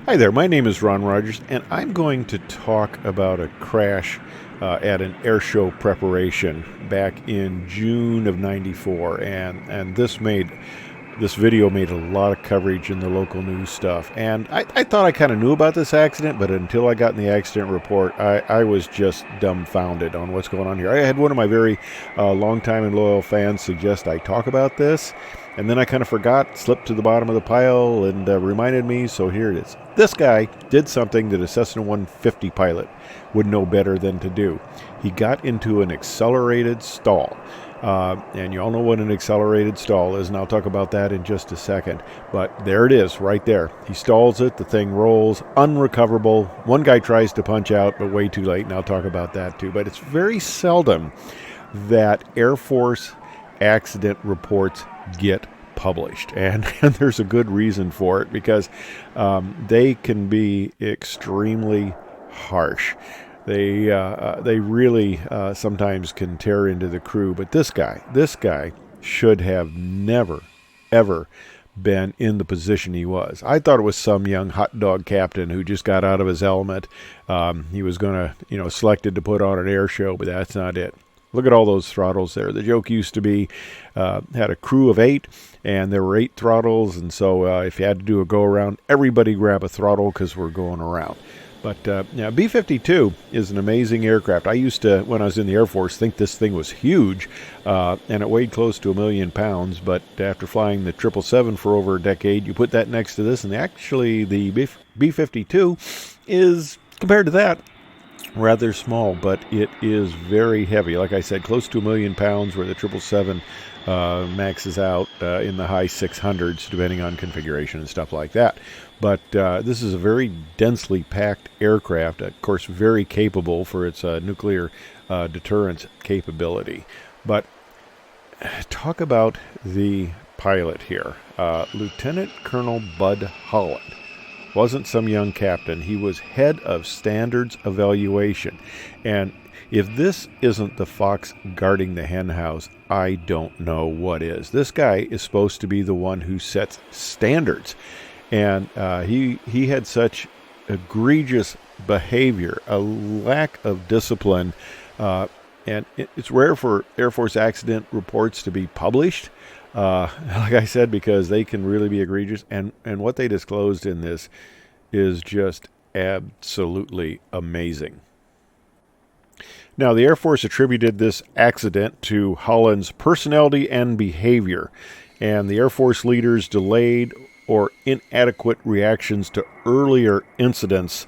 Hi there, my name is Ron Rogers, and I'm going to talk about a crash at an air show preparation back in June of '94, and this video made a lot of coverage in the local news stuff. And I thought I kind of knew about this accident, but until I got in the accident report, I was just dumbfounded on what's going on here. I had one of my very longtime and loyal fans suggest I talk about this, and then I kind of forgot, slipped to the bottom of the pile, and reminded me, so here it is. This guy did something that a Cessna 150 pilot would know better than to do. He got into an accelerated stall. And you all know what an accelerated stall is, and I'll talk about that in just a second. But there it is, right there. He stalls it, the thing rolls, unrecoverable. One guy tries to punch out, but way too late, and I'll talk about that too. But it's very seldom that Air Force accident reports get published, and there's a good reason for it, because they can be extremely harsh. They really sometimes can tear into the crew. But this guy should have never, ever been in the position he was. I thought it was some young hot dog captain who just got out of his element. He was going to, selected to put on an air show, but that's not it. Look at all those throttles there. The joke used to be, had a crew of 8, and there were 8 throttles, and so if you had to do a go-around, everybody grab a throttle because we're going around. But B-52 is an amazing aircraft. I used to, when I was in the Air Force, think this thing was huge, and it weighed close to 1,000,000 pounds. But after flying the 777 for over a decade, you put that next to this, and actually the B-52 is, compared to that, rather small, but it is very heavy. Like I said, close to 1,000,000 pounds, where the 777 maxes out in the high 600s, depending on configuration and stuff like that. But this is a very densely packed aircraft, of course, very capable for its nuclear deterrence capability. But talk about the pilot here. Lieutenant Colonel Bud Holland wasn't some young captain. He was head of standards evaluation. And if this isn't the fox guarding the hen house, I don't know what is. This guy is supposed to be the one who sets standards. And he had such egregious behavior, a lack of discipline, and it's rare for Air Force accident reports to be published, like I said, because they can really be egregious. And what they disclosed in this is just absolutely amazing. Now, the Air Force attributed this accident to Holland's personality and behavior, and the Air Force leaders delayed or inadequate reactions to earlier incidents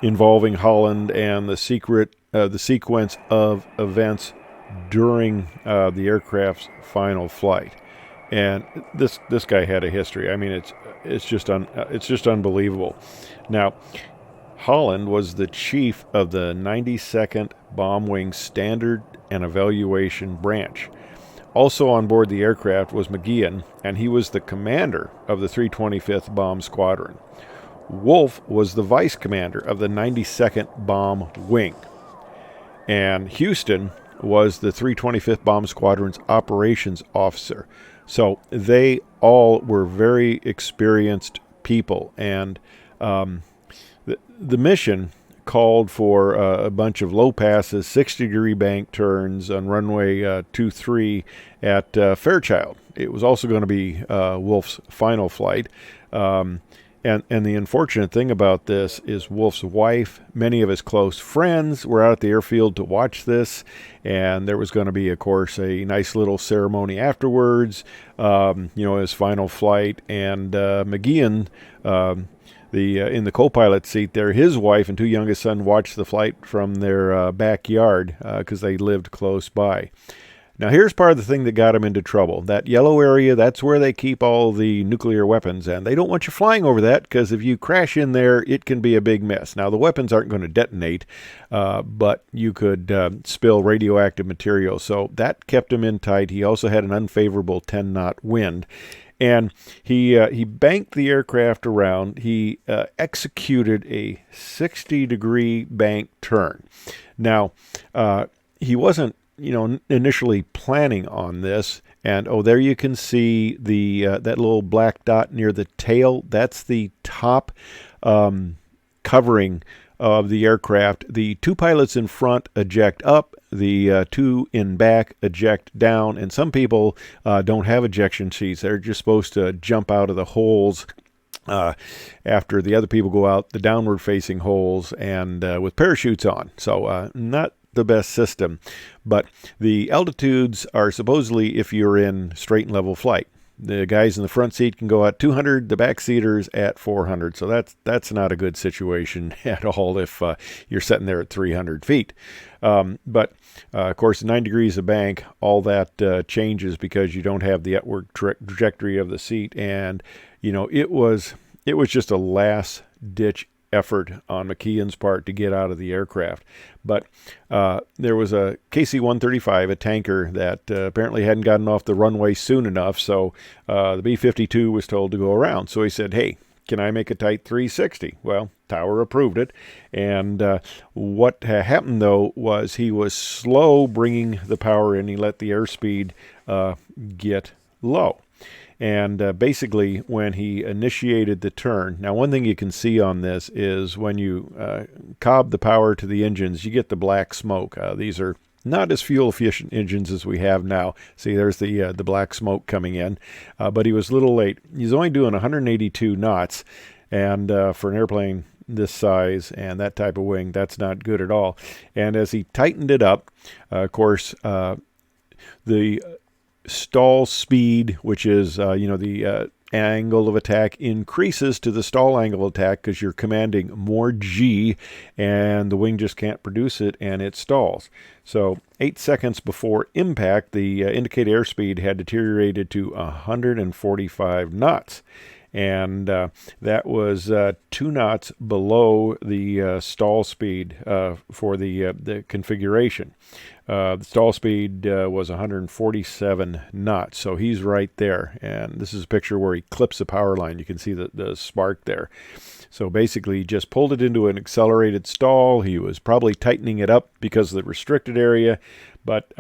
involving Holland, and the sequence of events during the aircraft's final flight. And this guy had a history. I mean, it's just unbelievable. Now, Holland was the chief of the 92nd Bomb Wing Standard and Evaluation Branch. Also on board the aircraft was McGeehan, and he was the commander of the 325th Bomb Squadron. Wolf was the vice commander of the 92nd Bomb Wing. And Houston was the 325th Bomb Squadron's operations officer. So they all were very experienced people. And the mission called for a bunch of low passes, 60-degree bank turns on runway 23 at Fairchild. It was also going to be Wolf's final flight. And the unfortunate thing about this is Wolf's wife, many of his close friends were out at the airfield to watch this, and there was going to be, of course, a nice little ceremony afterwards, his final flight. And McGeehan, in the co-pilot seat there, his wife and 2 youngest sons watched the flight from their backyard because they lived close by. Now, here's part of the thing that got him into trouble. That yellow area, that's where they keep all the nuclear weapons, and they don't want you flying over that, because if you crash in there, it can be a big mess. Now, the weapons aren't going to detonate, but you could spill radioactive material, so that kept him in tight. He also had an unfavorable 10-knot wind. And he banked the aircraft around. He executed a 60-degree bank turn. Now, he wasn't initially planning on this, And oh, there you can see the that little black dot near the tail. That's the top covering of the aircraft. The two pilots in front eject up, the two in back eject down, and some people don't have ejection seats. They're just supposed to jump out of the holes after the other people go out the downward facing holes and with parachutes on. So not the best system, but the altitudes are supposedly if you're in straight and level flight. The guys in the front seat can go at 200, the back seaters at 400. So that's not a good situation at all if you're sitting there at 300 feet. But of course, 9 degrees of bank, all that changes because you don't have the upward trajectory of the seat. And, you know, it was just a last ditch effort on McKeon's part to get out of the aircraft. But there was a KC-135, a tanker that apparently hadn't gotten off the runway soon enough, so the B-52 was told to go around. So he said, hey, can I make a tight 360? Well, Tower approved it. And what happened, though, was he was slow bringing the power in. He let the airspeed get low. And basically, when he initiated the turn, now one thing you can see on this is when you cob the power to the engines, you get the black smoke. These are not as fuel-efficient engines as we have now. See, there's the black smoke coming in. But he was a little late. He's only doing 182 knots, and for an airplane this size and that type of wing, that's not good at all. And as he tightened it up, of course, the stall speed, which is, the angle of attack increases to the stall angle of attack because you're commanding more G and the wing just can't produce it and it stalls. So 8 seconds before impact, the indicated airspeed had deteriorated to 145 knots. And that was 2 knots below the stall speed for the configuration. The stall speed was 147 knots, so he's right there. And this is a picture where he clips the power line. You can see the spark there. So basically, he just pulled it into an accelerated stall. He was probably tightening it up because of the restricted area. But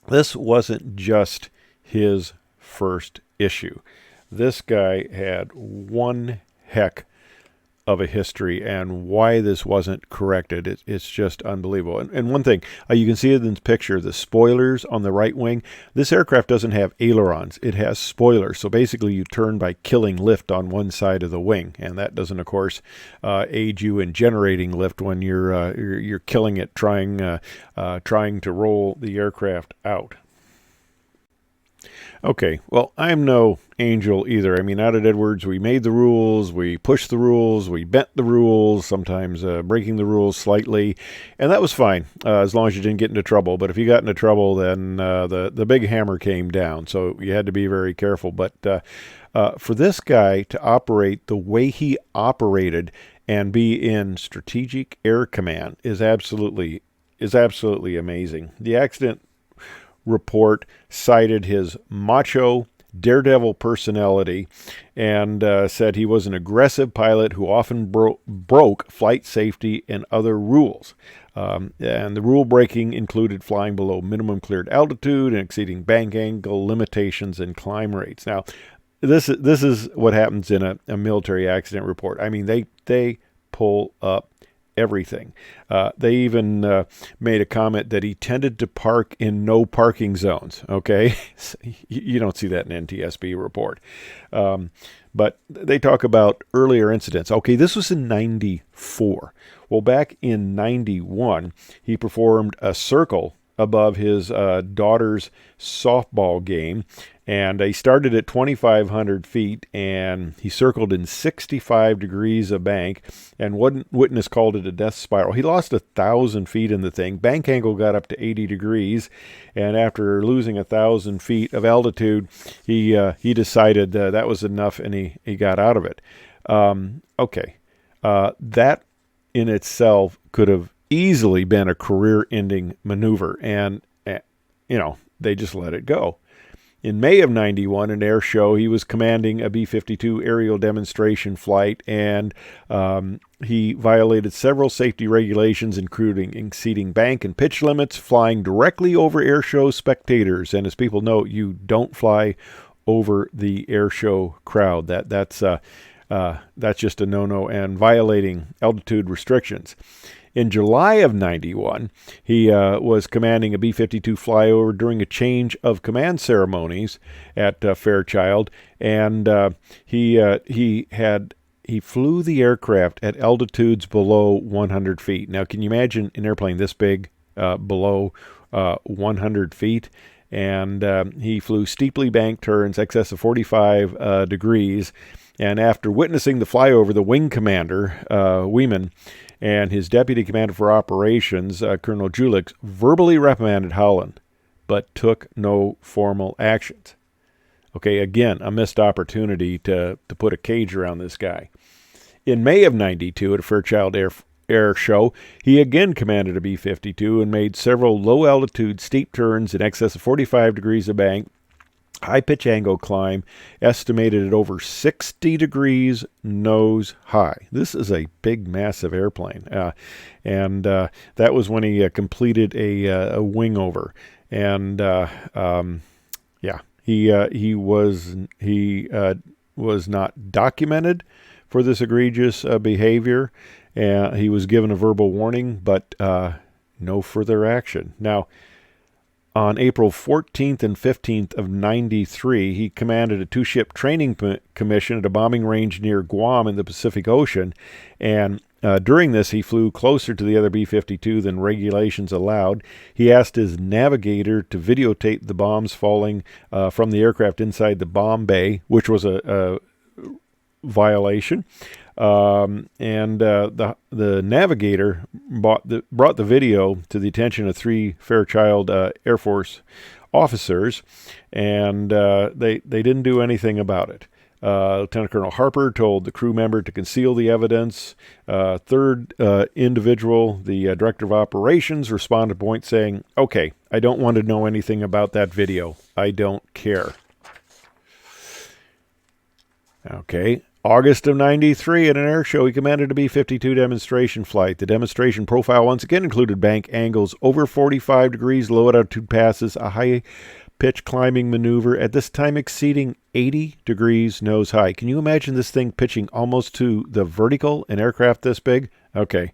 this wasn't just his first issue. This guy had one heck of a history, and why this wasn't corrected, it's just unbelievable. And one thing, you can see it in this picture, the spoilers on the right wing. This aircraft doesn't have ailerons. It has spoilers. So basically you turn by killing lift on one side of the wing, and that doesn't, of course, aid you in generating lift when you're killing it, trying to roll the aircraft out. Okay, well, I'm no angel either. I mean, out at Edwards, we made the rules, we pushed the rules, we bent the rules, sometimes breaking the rules slightly, and that was fine, as long as you didn't get into trouble. But if you got into trouble, then the big hammer came down, so you had to be very careful. But for this guy to operate the way he operated and be in Strategic Air Command is absolutely amazing. The accident report cited his macho daredevil personality and said he was an aggressive pilot who often broke flight safety and other rules. And the rule breaking included flying below minimum cleared altitude and exceeding bank angle limitations and climb rates. Now, this is what happens in a military accident report. I mean, they pull up everything. They even made a comment that he tended to park in no parking zones. Okay, you don't see that in NTSB report. But they talk about earlier incidents. Okay, this was in 94. Well, back in 91, he performed a circle above his daughter's softball game, and he started at 2,500 feet, and he circled in 65 degrees of bank, and one witness called it a death spiral. He lost 1,000 feet in the thing. Bank angle got up to 80 degrees, and after losing 1,000 feet of altitude, he decided that was enough, and he got out of it. That in itself could have easily been a career-ending maneuver, and they just let it go. In May of 91, an air show, he was commanding a B-52 aerial demonstration flight, and he violated several safety regulations, including exceeding bank and pitch limits, flying directly over air show spectators. And as people know, you don't fly over the air show crowd. That's just a no-no and violating altitude restrictions. In July of 91, he was commanding a B-52 flyover during a change of command ceremonies at Fairchild, and he flew the aircraft at altitudes below 100 feet. Now, can you imagine an airplane this big below 100 feet? And he flew steeply banked turns, excess of 45 degrees. And after witnessing the flyover, the wing commander, Weeman, and his deputy commander for operations, Colonel Julich, verbally reprimanded Holland, but took no formal actions. Okay, again, a missed opportunity to put a cage around this guy. In May of 92, at a Fairchild Air Show, he again commanded a B-52 and made several low-altitude steep turns in excess of 45 degrees of bank, high-pitch angle climb, estimated at over 60 degrees nose high. This is a big, massive airplane. And that was when he completed a wing over. And, he was not documented for this egregious behavior. He was given a verbal warning, but no further action. Now, on April 14th and 15th of 93, he commanded a two-ship training commission at a bombing range near Guam in the Pacific Ocean. And during this, he flew closer to the other B-52 than regulations allowed. He asked his navigator to videotape the bombs falling from the aircraft inside the bomb bay, which was a violation. The navigator brought the video to the attention of three Fairchild Air Force officers, and they didn't do anything about it. Lieutenant Colonel Harper told the crew member to conceal the evidence. Third individual, the director of operations, responded to point saying, "Okay, I don't want to know anything about that video. I don't care." Okay. August of 93, at an air show, he commanded a B-52 demonstration flight. The demonstration profile once again included bank angles over 45 degrees, low altitude passes, a high-pitch climbing maneuver, at this time exceeding 80 degrees nose high. Can you imagine this thing pitching almost to the vertical, an aircraft this big? Okay,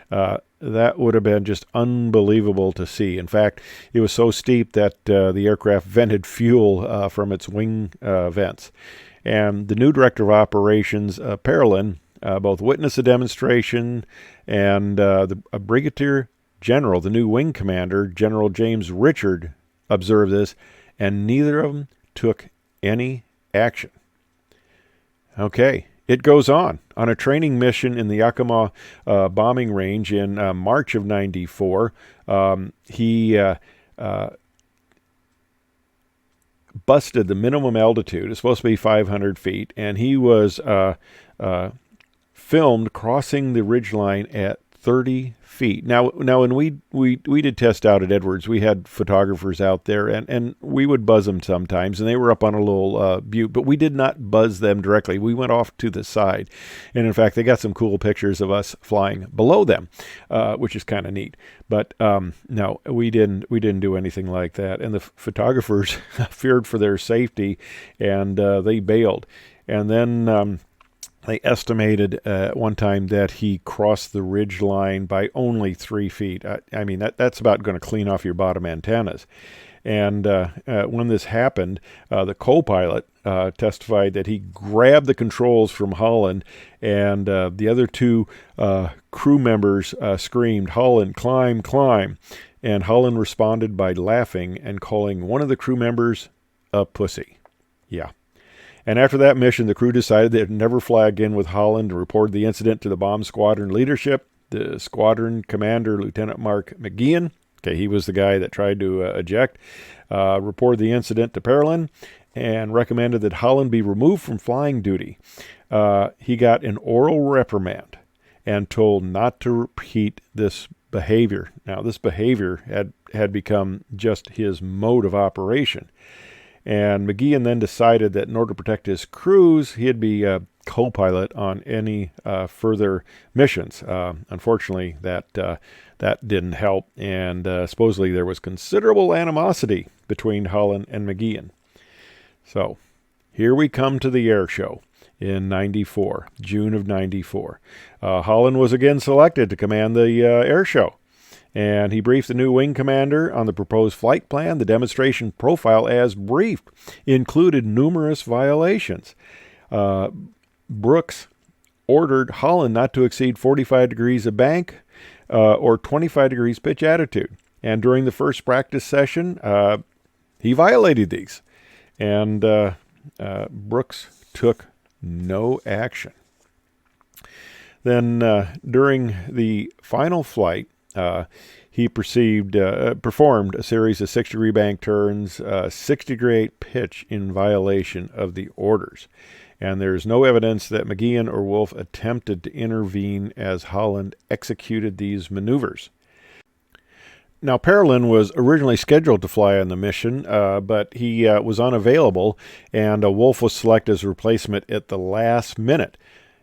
that would have been just unbelievable to see. In fact, it was so steep that the aircraft vented fuel from its wing vents. And the new director of operations, Parolin, both witnessed the demonstration, and the brigadier general, the new wing commander, General James Richard, observed this, and neither of them took any action. Okay, it goes on. On a training mission in the Yakima bombing range in March of 94, he busted the minimum altitude. It's supposed to be 500 feet, and he was filmed crossing the ridgeline at 30 feet. Now, when we did test out at Edwards, we had photographers out there, and we would buzz them sometimes, and they were up on a little butte, but we did not buzz them directly. We went off to the side, and in fact, they got some cool pictures of us flying below them, which is kind of neat. But no, we didn't do anything like that, and the photographers feared for their safety, and they bailed. And then they estimated at one time that he crossed the ridge line by only 3 feet. I mean, that's about going to clean off your bottom antennas. And when this happened, the co-pilot testified that he grabbed the controls from Holland, and the other two crew members screamed, "Holland, climb, climb." And Holland responded by laughing and calling one of the crew members a pussy. Yeah. And after that mission, the crew decided they'd never fly again with Holland and reported the incident to the bomb squadron leadership. The squadron commander, Lieutenant Mark McGeehan, okay, he was the guy that tried to eject, reported the incident to Parolin and recommended that Holland be removed from flying duty. He got an oral reprimand and told not to repeat this behavior. Now, this behavior had become just his mode of operation. And McGeehan then decided that in order to protect his crews, he'd be a co-pilot on any further missions. Unfortunately, that didn't help, and supposedly there was considerable animosity between Holland and McGeehan. So here we come to the air show in '94, June of '94. Holland was again selected to command the air show, and he briefed the new wing commander on the proposed flight plan. The demonstration profile, as briefed, included numerous violations. Brooks ordered Holland not to exceed 45 degrees of bank or 25 degrees pitch attitude. And during the first practice session, he violated these. And Brooks took no action. Then during the final flight, he performed a series of 6-degree bank turns, 60-degree pitch in violation of the orders. And there's no evidence that McGeehan or Wolf attempted to intervene as Holland executed these maneuvers. Now, Parolin was originally scheduled to fly on the mission, but he was unavailable, and Wolf was selected as a replacement at the last minute.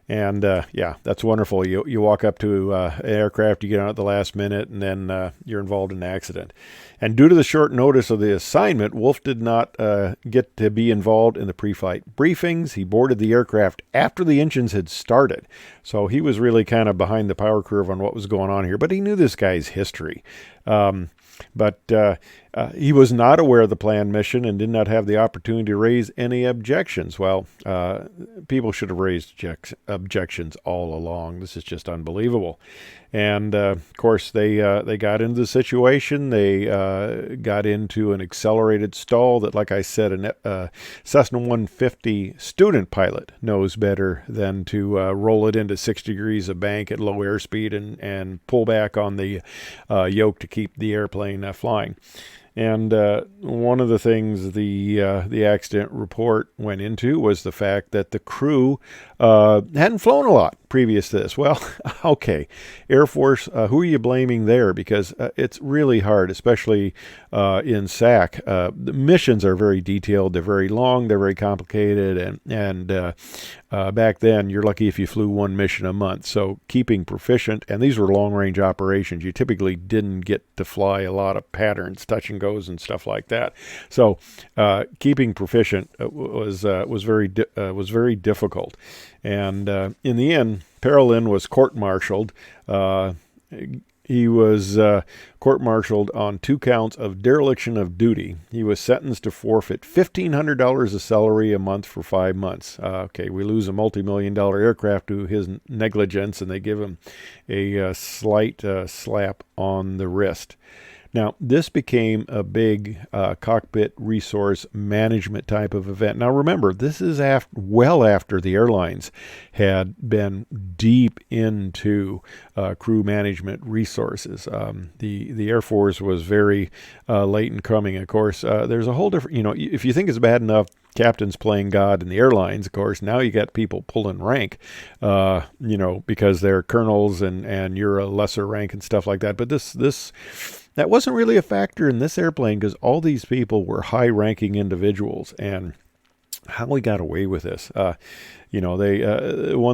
And, yeah, that's wonderful. You walk up to an aircraft, you get on at the last minute, and then you're involved in an accident. And due to the short notice of the assignment, Wolf did not get to be involved in the pre-flight briefings. He boarded the aircraft after the engines had started. So he was really kind of behind the power curve on what was going on here. But he knew this guy's history. But he was not aware of the planned mission and did not have the opportunity to raise any objections. Well, people should have raised objections all along. This is just unbelievable. And, of course, they got into the situation. They got into an accelerated stall that, like I said, a Cessna 150 student pilot knows better than to roll it into 6 degrees of bank at low airspeed and pull back on the yoke to keep the airplane flying. And one of the things the accident report went into was the fact that the crew hadn't flown a lot previous to this. Well, okay, Air Force, who are you blaming there? Because it's really hard, especially in SAC. The missions are very detailed, they're very long, they're very complicated, and back then you're lucky if you flew one mission a month. So keeping proficient, and these were long-range operations, you typically didn't get to fly a lot of patterns, touch and goes, and stuff like that. So keeping proficient was very difficult. And in the end, Parolin was court-martialed. He was court-martialed on 2 counts of dereliction of duty. He was sentenced to forfeit $1,500 of salary a month for 5 months. Okay, we lose a multi-million-dollar aircraft to his negligence, and they give him a slight slap on the wrist. Now, this became a big cockpit resource management type of event. Now, remember, this is well after the airlines had been deep into crew management resources. The Air Force was very late in coming. Of course, there's a whole different, if you think it's bad enough captains playing God in the airlines, of course, now you got people pulling rank, because they're colonels and you're a lesser rank and stuff like that. But that wasn't really a factor in this airplane because all these people were high-ranking individuals. And how we got away with this? One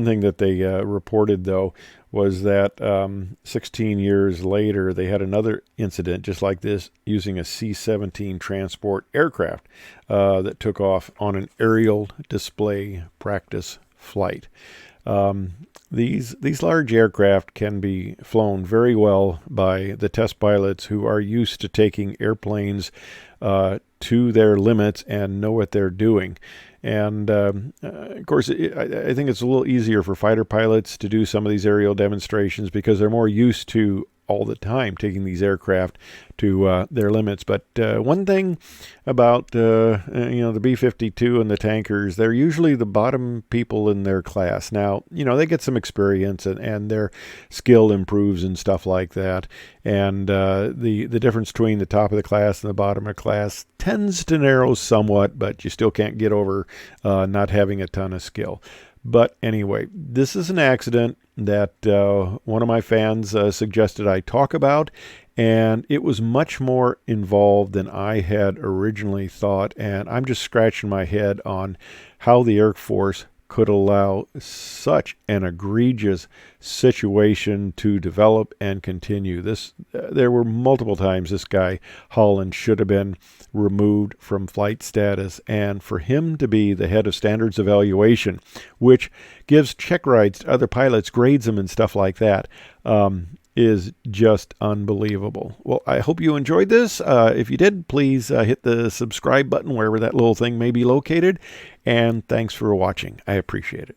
thing that they reported, though, was that 16 years later, they had another incident just like this using a C-17 transport aircraft that took off on an aerial display practice flight. These large aircraft can be flown very well by the test pilots who are used to taking airplanes to their limits and know what they're doing. And, of course, I think it's a little easier for fighter pilots to do some of these aerial demonstrations because they're more used to all the time taking these aircraft to their limits. But one thing about the B-52 and the tankers, they're usually the bottom people in their class. Now, they get some experience and their skill improves and stuff like that. And the difference between the top of the class and the bottom of the class tends to narrow somewhat, but you still can't get over not having a ton of skill. But anyway, this is an accident that one of my fans suggested I talk about, and it was much more involved than I had originally thought, and I'm just scratching my head on how the Air Force could allow such an egregious situation to develop and continue. There were multiple times this guy, Holland, should have been removed from flight status, and for him to be the head of standards evaluation, which gives check rides to other pilots, grades them and stuff like that, is just unbelievable. Well, I hope you enjoyed this. If you did, please hit the subscribe button wherever that little thing may be located. And thanks for watching. I appreciate it.